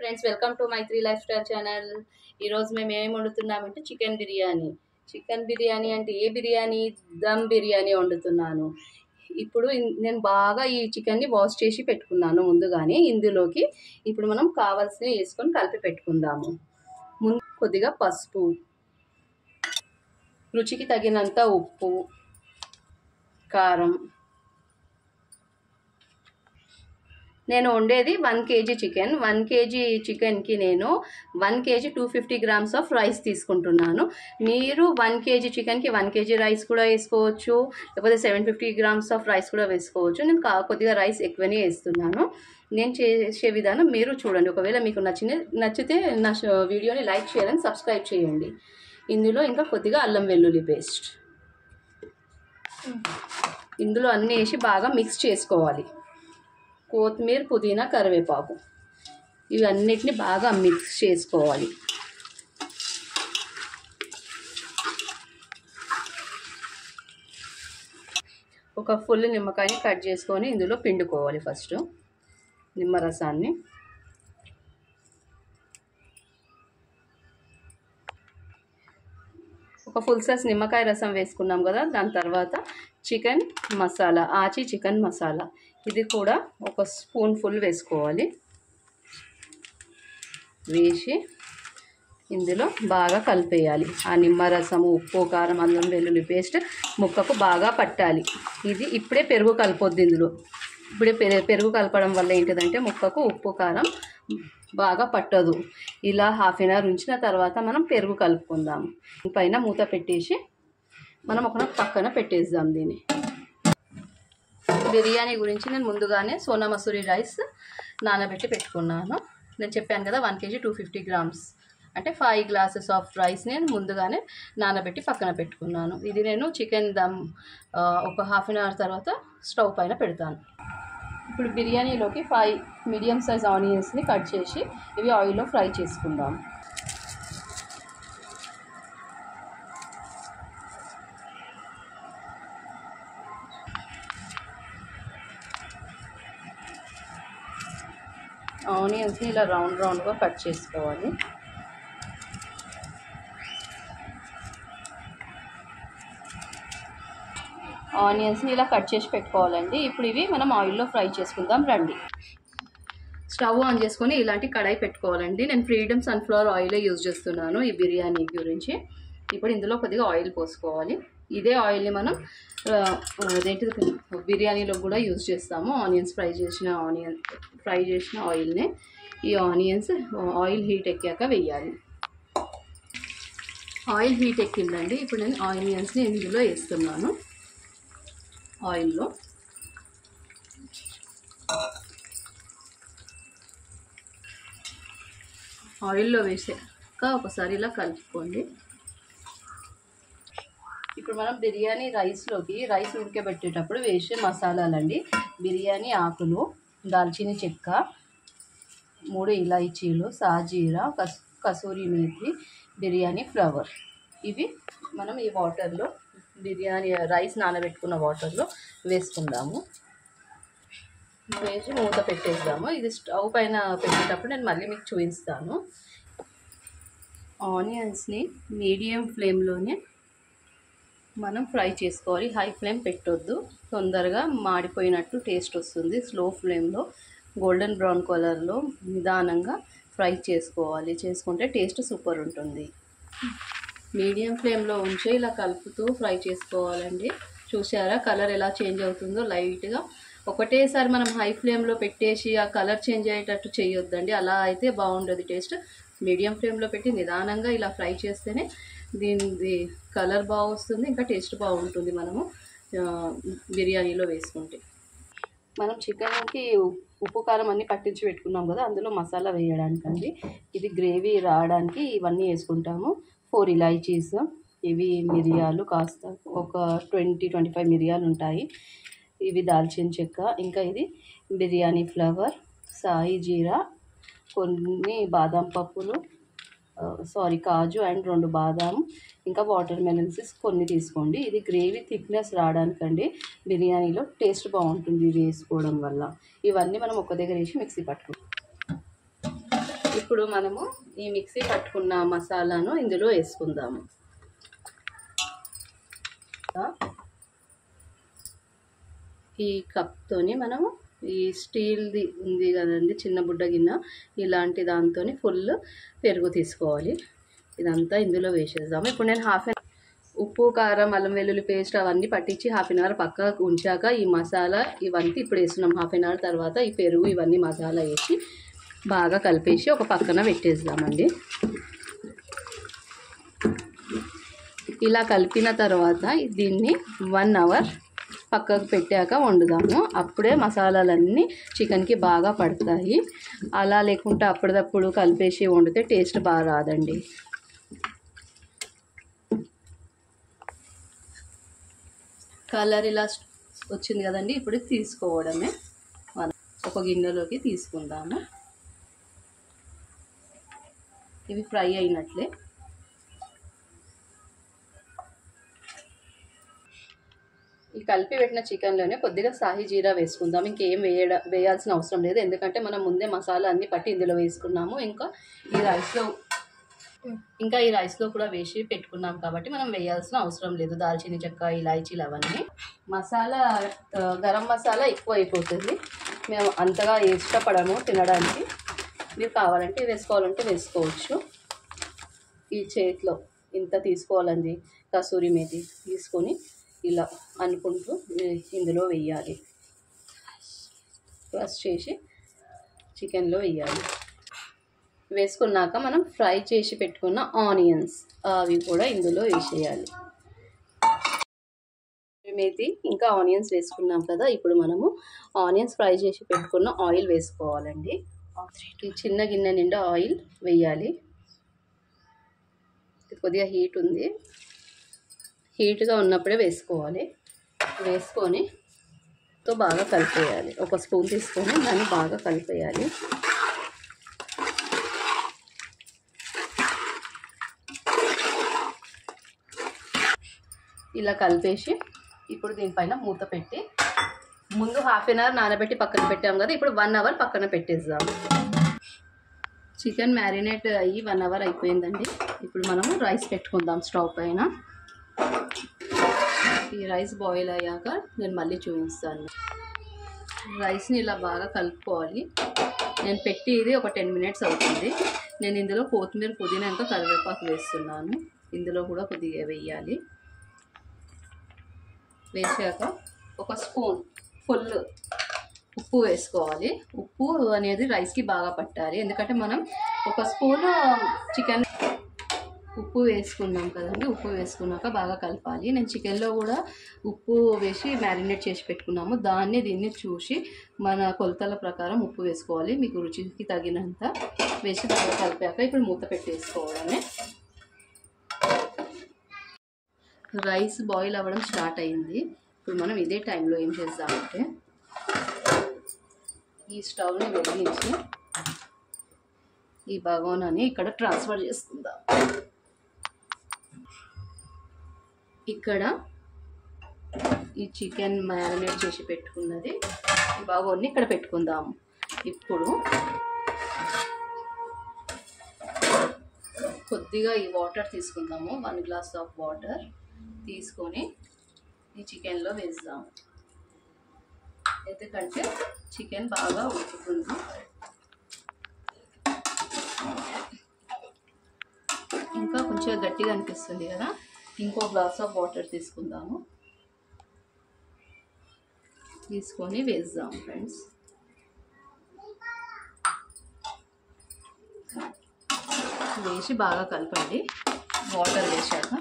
Friends, welcome to my 3 life style channel. ఈరోజు మేము ఏం వండుతున్నామంటే చికెన్ బిర్యానీ అంటే ఏ బిర్యానీ? దమ్ బిర్యానీ వండుతున్నాను. ఇప్పుడు నేను బాగా ఈ చికెన్ని వాష్ చేసి పెట్టుకున్నాను ముందుగానే. ఇందులోకి ఇప్పుడు మనం కావాల్సినవి వేసుకొని కలిపి పెట్టుకుందాము. ముందు కొద్దిగా పసుపు, రుచికి తగినంత ఉప్పు, కారం. నేను వండేది 1 kg చికెన్. 1 kg చికెన్కి నేను 1 kg 250 grams ఆఫ్ రైస్ తీసుకుంటున్నాను. మీరు 1 kg చికెన్కి 1 kg రైస్ కూడా వేసుకోవచ్చు, లేకపోతే 750 grams ఆఫ్ రైస్ కూడా వేసుకోవచ్చు. నేను కొద్దిగా రైస్ ఎక్కువనే వేస్తున్నాను. నేను చేసే విధానం మీరు చూడండి. ఒకవేళ మీకు నచ్చితే నా వీడియోని లైక్ చేయాలని సబ్స్క్రైబ్ చేయండి. ఇందులో ఇంకా కొద్దిగా అల్లం వెల్లుల్లి పేస్ట్ ఇందులో అన్నీ వేసి బాగా మిక్స్ చేసుకోవాలి. కొత్తిమీర, పుదీనా, కరివేపాకు ఇవన్నిటిని బాగా మిక్స్ చేసుకోవాలి. ఒక ఫుల్ నిమ్మకాయని కట్ చేసుకొని ఇందులో పిండుకోవాలి. ఫస్ట్ నిమ్మరసాన్ని ఒక ఫుల్ సైజ్ నిమ్మకాయ రసం వేసుకున్నాం కదా. దాని తర్వాత చికెన్ మసాలా, ఆచి చికెన్ మసాలా, ఇది కూడా ఒక స్పూన్ ఫుల్ వేసుకోవాలి. వేసి ఇందులో బాగా కలిపేయాలి. ఆ నిమ్మరసము, ఉప్పు, కారం, అల్లం వెల్లుల్లి పేస్ట్ ముక్కకు బాగా పట్టాలి. ఇది ఇప్పుడే పెరుగు కలపొద్దు. ఇందులో ఇప్పుడే పెరుగు కలపడం వల్ల ఏంటిదంటే ముక్కకు ఉప్పు, కారం బాగా పట్టదు. ఇలా హాఫ్ అన్ అవర్ ఉంచిన తర్వాత మనం పెరుగు కలుపుకుందాము. పైన మూత పెట్టేసి మనం ఒక పక్కన పెట్టేద్దాం. దీన్ని బిర్యానీ గురించి నేను ముందుగానే సోనా మసూరి రైస్ నానబెట్టి పెట్టుకున్నాను. నేను చెప్పాను కదా 1 kg 250 grams అంటే 5 glasses ఆఫ్ రైస్ నేను ముందుగానే నానబెట్టి పక్కన పెట్టుకున్నాను. ఇది నేను చికెన్ దమ్ ఒక హాఫ్ అన్ అవర్ తర్వాత స్టవ్ పైన పెడతాను. ఇప్పుడు బిర్యానీలోకి 5 మీడియం సైజ్ ఆనియన్స్ని కట్ చేసి ఇవి ఆయిల్లో ఫ్రై చేసుకుందాం. ఆనియన్స్ని ఇలా రౌండ్గా కట్ చేసుకోవాలి. ఆనియన్స్ని ఇలా కట్ చేసి పెట్టుకోవాలండి. ఇప్పుడు ఇవి మనం ఆయిల్లో ఫ్రై చేసుకుందాం రండి. స్టవ్ ఆన్ చేసుకొని ఇలాంటి కడాయి పెట్టుకోవాలండి. నేను ఫ్రీడమ్ సన్ఫ్లవర్ ఆయిలే యూజ్ చేస్తున్నాను ఈ బిర్యానీ గురించి. ఇప్పుడు ఇందులో కొద్దిగా ఆయిల్ పోసుకోవాలి. ఇదే ఆయిల్ని మనం బిర్యానీలో కూడా యూజ్ చేస్తాము. ఆనియన్స్ ఫ్రై చేసిన ఆయిల్ని ఈ ఆయిల్ హీట్ ఎక్కాక వేయాలి. ఆయిల్ హీట్ ఎక్కిందండి. ఇప్పుడు నేను ఆనియన్స్ని ఇందులో వేస్తున్నాను. ఆయిల్లో వేసాక ఒకసారి ఇలా కలుపుకోండి. ఇప్పుడు మనం బిర్యానీ రైస్ ఉడకబెట్టేటప్పుడు వేసే మసాలాలండి. బిర్యానీ ఆకులు, దాల్చిన చెక్క, 3 ఇలాచీలు, సాజీరా, కసూరి మేతి, బిర్యానీ ఫ్లవర్. ఇవి మనం ఈ వాటర్లో బిర్యానీ రైస్ నానబెట్టుకున్న వాటర్లో వేసుకుందాము. వేసి మూత పెట్టేద్దాము. ఇది స్టవ్ పైన పెట్టేటప్పుడు నేను మళ్ళీ మీకు చూపిస్తాను. ఆనియన్స్ని మీడియం ఫ్లేమ్లోనే మనం ఫ్రై చేసుకోవాలి. హై ఫ్లేమ్ పెట్టొద్దు, తొందరగా మాడిపోయినట్టు టేస్ట్ వస్తుంది. స్లో ఫ్లేమ్లో గోల్డెన్ బ్రౌన్ కలర్లో నిదానంగా ఫ్రై చేసుకోవాలి. చేసుకుంటే టేస్ట్ సూపర్ ఉంటుంది. మీడియం ఫ్లేమ్లో ఉంచి ఇలా కలుపుతూ ఫ్రై చేసుకోవాలండి. చూసారా కలర్ ఎలా చేంజ్ అవుతుందో లైట్గా. ఒకటేసారి మనం హై ఫ్లేమ్లో పెట్టేసి ఆ కలర్ చేంజ్ అయ్యేటట్టు చేయొద్దండి. అలా అయితే బాగుండదు టేస్ట్. మీడియం ఫ్లేమ్లో పెట్టి నిదానంగా ఇలా ఫ్రై చేస్తేనే దీని కలర్ బాగా వస్తుంది, ఇంకా టేస్ట్ బాగుంటుంది. మనము బిర్యానీలో వేసుకుంటే మనం చికెన్కి ఉప్పు, కారం అన్నీ పట్టించి పెట్టుకున్నాం కదా, అందులో మసాలా వేయడానికండి. ఇది గ్రేవీ రావడానికి ఇవన్నీ వేసుకుంటాము. 4 ఇలాచీస్, ఇవి మిరియాలు కాస్త ఒక 20-25 మిరియాలు ఉంటాయి. ఇవి దాల్చిన చెక్క, ఇంకా ఇది బిర్యానీ ఫ్లవర్, సాయి జీరా, కొన్ని బాదం పప్పులు, కాజు అండ్ 2 బాదాం, ఇంకా వాటర్ మెలన్స్ కొన్ని తీసుకోండి. ఇది గ్రేవీ థిక్నెస్ రావడానికండి. బిర్యానీలో టేస్ట్ బాగుంటుంది ఇది వేసుకోవడం వల్ల. ఇవన్నీ మనం ఒక దగ్గర వేసి మిక్సీ పట్టుకుంటాం. ఇప్పుడు మనము ఈ మిక్సీ పట్టుకున్న మసాలాను ఇందులో వేసుకుందాము. ఈ కప్తోని మనము ఈ స్టీల్ది ఉంది కదండి చిన్న బుడ్డ గిన్నె, ఇలాంటి దాంతో ఫుల్ పెరుగు తీసుకోవాలి. ఇదంతా ఇందులో వేసేద్దాము. ఇప్పుడు నేను ఉప్పు, కారం, అల్లం వెల్లుల్లి పేస్ట్ అవన్నీ పట్టించి హాఫ్ అన్ అవర్ పక్కకు ఉంచాక ఈ మసాలా ఇవన్నీ ఇప్పుడు వేస్తున్నాం. హాఫ్ అన్ అవర్ తర్వాత ఈ పెరుగు ఇవన్నీ మసాలా వేసి బాగా కలిపేసి ఒక పక్కన పెట్టేద్దామండి. ఇలా కలిపిన తర్వాత దీన్ని 1 అవర్ పక్కకు పెట్టాక వండుదాము. అప్పుడే మసాలాలన్నీ చికెన్కి బాగా పడతాయి. అలా లేకుంటే అప్పటిదప్పుడు కలిపేసి వండితే టేస్ట్ బాగా రాదండి. కలర్ ఇలా వచ్చింది కదండి, ఇప్పుడు తీసుకోవడమే. మనం ఒక గిన్నెలోకి తీసుకుందాము. ఇవి ఫ్రై అయినట్లే. ఈ కలిపి పెట్టిన చికెన్లోనే కొద్దిగా సాహి జీరా వేసుకుందాం. ఇంకేం వేయాల్సిన అవసరం లేదు, ఎందుకంటే మనం ముందే మసాలా అన్నీ పట్టి ఇందులో వేసుకున్నాము. ఇంకా ఈ రైస్లో కూడా వేసి పెట్టుకున్నాం కాబట్టి మనం వేయాల్సిన అవసరం లేదు. దాల్చిన చెక్క, ఇలాచీలు అవన్నీ. మసాలా గరం మసాలా ఎక్కువ అయిపోతుంది, మేము అంతగా ఇష్టపడము తినడానికి. మీరు కావాలంటే వేసుకోవాలంటే వేసుకోవచ్చు. ఈ చేతిలో ఇంత తీసుకోవాలండి కసూరి మేతి తీసుకొని ఇలా అనుకుంటూ ఇందులో వేయాలి. క్రష్ చేసి చికెన్లో వేయాలి. వేసుకున్నాక మనం ఫ్రై చేసి పెట్టుకున్న ఆనియన్స్ అవి కూడా ఇందులో వేసేయాలి. మేతి ఇంకా ఆనియన్స్ వేసుకున్నాం కదా, ఇప్పుడు మనము ఆనియన్స్ ఫ్రై చేసి పెట్టుకున్న ఆయిల్ వేసుకోవాలండి. ఈ చిన్న గిన్నె నిండా ఆయిల్ వేయాలి. కొద్దిగా హీట్ ఉంది, హీట్గా ఉన్నప్పుడే వేసుకోవాలి. వేసుకొని బాగా కలిపేయాలి. ఒక స్పూన్ తీసుకొని దాన్ని బాగా కలిపేయాలి. ఇలా కలిపేసి ఇప్పుడు దీనిపైన మూత పెట్టి, ముందు హాఫ్ అన్ అవర్ నానబెట్టి పక్కన పెట్టాం కదా, ఇప్పుడు 1 అవర్ పక్కన పెట్టేద్దాం. చికెన్ మ్యారినేట్ అయ్యి 1 అవర్ అయిపోయిందండి. ఇప్పుడు మనము రైస్ పెట్టుకుందాం స్టవ్ పైన. ఈ రైస్ బాయిల్ అయ్యాక నేను మళ్ళీ చూపిస్తాను. రైస్ని ఇలా బాగా కలుపుకోవాలి. నేను పెట్టి ఇది ఒక 10 మినిట్స్ అవుతుంది. నేను ఇందులో కొత్తిమీర, పుదీనా ఇంకా కరివేపాకు వేస్తున్నాను. ఇందులో కూడా కొద్దిగా వేయాలి. వేసాక ఒక స్పూన్ ఫుల్ ఉప్పు వేసుకోవాలి. ఉప్పు అనేది రైస్కి బాగా పట్టాలి, ఎందుకంటే మనం ఒక స్పూన్ చికెన్ ఉప్పు వేసుకున్నాం కదండి. ఉప్పు వేసుకున్నాక బాగా కలపాలి. నేను చికెన్లో కూడా ఉప్పు వేసి మ్యారినేట్ చేసి పెట్టుకున్నాము. దీన్ని చూసి మన కొలతల ప్రకారం ఉప్పు వేసుకోవాలి. మీకు రుచికి తగినంత వేసి బాగా కలిపాక ఇప్పుడు మూత పెట్టేసుకోవడమే. రైస్ బాయిల్ అవ్వడం స్టార్ట్ అయింది. ఇప్పుడు మనం ఇదే టైంలో ఏం చేద్దామంటే ఈ స్టవ్ని వెలిగించి ఈ బగోనాని ఇక్కడ ట్రాన్స్ఫర్ చేసుకుందాం. ఇక్కడ ఈ చికెన్ మ్యారినేట్ చేసి పెట్టుకున్నది ఈ బగోన్ని ఇక్కడ పెట్టుకుందాము. ఇప్పుడు కొద్దిగా ఈ వాటర్ తీసుకుందాము. 1 గ్లాస్ ఆఫ్ వాటర్ తీసుకొని ఈ చికెన్లో వేద్దాము, ఎందుకంటే చికెన్ బాగా ఉడుకుతుంది. ఇంకా కొంచెం గట్టిగా అనిపిస్తుంది కదా, ఇంకో గ్లాస్ ఆఫ్ వాటర్ తీసుకుందాము. తీసుకొని వేద్దాం ఫ్రెండ్స్. వేసి బాగా కలపండి వాటర్ వేసాక.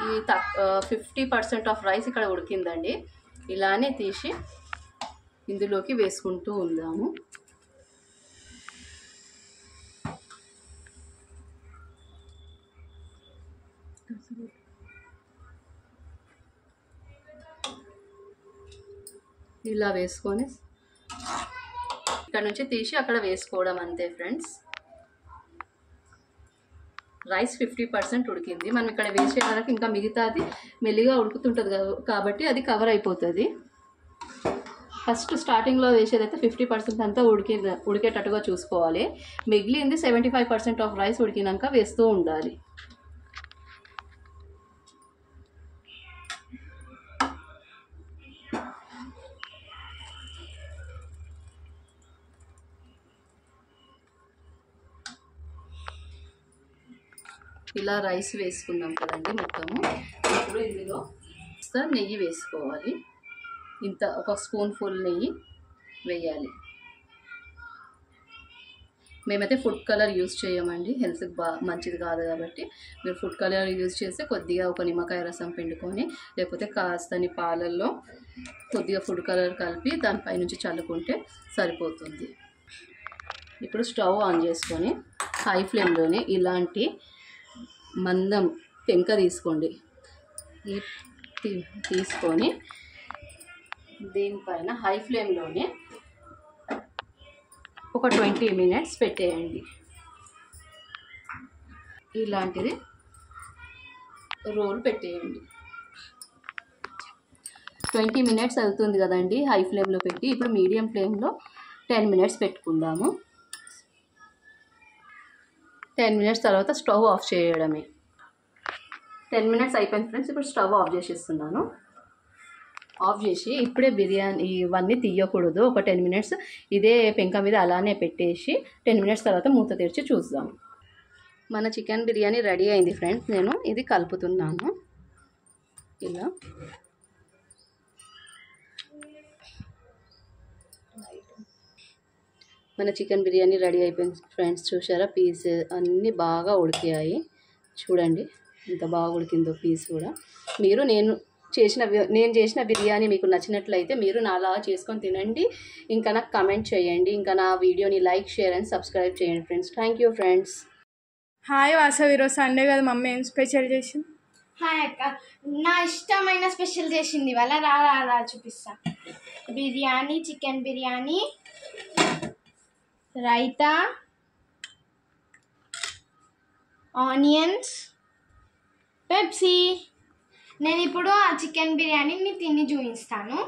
ఈ 50% ఆఫ్ రైస్ ఇక్కడ ఉడికిందండి. ఇలానే తీసి ఇందులోకి వేసుకుంటూ ఉందాము. ఇలా వేసుకొని ఇక్కడ నుంచి తీసి అక్కడ వేసుకోవడం అంతే ఫ్రెండ్స్. రైస్ 50% ఉడికింది. మనం ఇక్కడ వేసే వరకు ఇంకా మిగతాది మెల్లిగా ఉడుకుతుంటుంది కాబట్టి అది కవర్ అయిపోతుంది. ఫస్ట్ స్టార్టింగ్లో వేసేదైతే 50% అంతా ఉడికేటట్టుగా చూసుకోవాలి. మిగిలింది 75% ఆఫ్ రైస్ ఉడికినాక వేస్తూ ఉండాలి. ఇలా రైస్ వేసుకున్నాం కదండి మొత్తము. ఇప్పుడు ఇందులో నెయ్యి వేసుకోవాలి. ఇంత ఒక స్పూన్ ఫుల్ నెయ్యి వేయాలి. మేమైతే ఫుడ్ కలర్ యూజ్ చేయమండి, హెల్త్కి మంచిది కాదు కాబట్టి. మీరు ఫుడ్ కలర్ యూజ్ చేస్తే కొద్దిగా ఒక నిమ్మకాయ రసం పిండుకొని, లేకపోతే కాస్తని పాలల్లో కొద్దిగా ఫుడ్ కలర్ కలిపి దానిపై నుంచి చల్లుకుంటే సరిపోతుంది. ఇప్పుడు స్టవ్ ఆన్ చేసుకొని హై ఫ్లేమ్లోనే ఇలాంటి మందం పెంక తీసుకోండి. తీసుకొని దీనిపైన హై ఫ్లేమ్లోనే ఒక 20 మినిట్స్ పెట్టేయండి. ఇలాంటిది రోల్ పెట్టేయండి. 20 మినిట్స్ అవుతుంది కదండి హై ఫ్లేమ్లో పెట్టి. ఇప్పుడు మీడియం ఫ్లేమ్లో 10 మినిట్స్ పెట్టుకుందాము. 10 మినిట్స్ తర్వాత స్టవ్ ఆఫ్ చేయడమే. 10 మినిట్స్ అయిపోయింది ఫ్రెండ్స్. ఇప్పుడు స్టవ్ ఆఫ్ చేసేస్తున్నాను. ఆఫ్ చేసి ఇప్పుడే బిర్యానీ ఇవన్నీ తీయకూడదు. ఒక 10 మినిట్స్ ఇదే పెంక మీద అలానే పెట్టేసి 10 మినిట్స్ తర్వాత మూత తెరిచి చూద్దాం. మన చికెన్ బిర్యానీ రెడీ అయింది ఫ్రెండ్స్. నేను ఇది కలుపుతున్నాను. ఇలా మన చికెన్ బిర్యానీ రెడీ అయిపోయింది ఫ్రెండ్స్. చూసారా, పీస్ అన్నీ బాగా ఉడికాయి. చూడండి ఎంత బాగా ఉడికిందో పీస్ కూడా. మీరు నేను చేసిన బిర్యానీ మీకు నచ్చినట్లయితే మీరు నాలాగా చేసుకొని తినండి. ఇంకా నాకు కమెంట్ చేయండి. ఇంకా నా వీడియోని లైక్, షేర్ అండ్ సబ్స్క్రైబ్ చేయండి friends. Thank you friends. Hi Vasavi, ఈరోజు సండే కదా, మమ్మీ ఏం స్పెషల్ చేసింది? హాయ్ అక్క, నా ఇష్టమైన స్పెషల్ చేసింది ఇవాళ. రా చూపిస్తా. Biryani, chicken biryani, raita, onions, Pepsi. నేను ఇప్పుడు ఆ చికెన్ బిర్యానీని తిని చూపిస్తాను.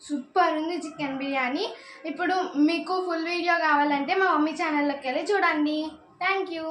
సూపర్ ఉంది చికెన్ బిర్యానీ. ఇప్పుడు మీకు ఫుల్ వీడియో కావాలంటే మా మమ్మీ ఛానల్లోకి వెళ్ళి చూడండి. Thank you.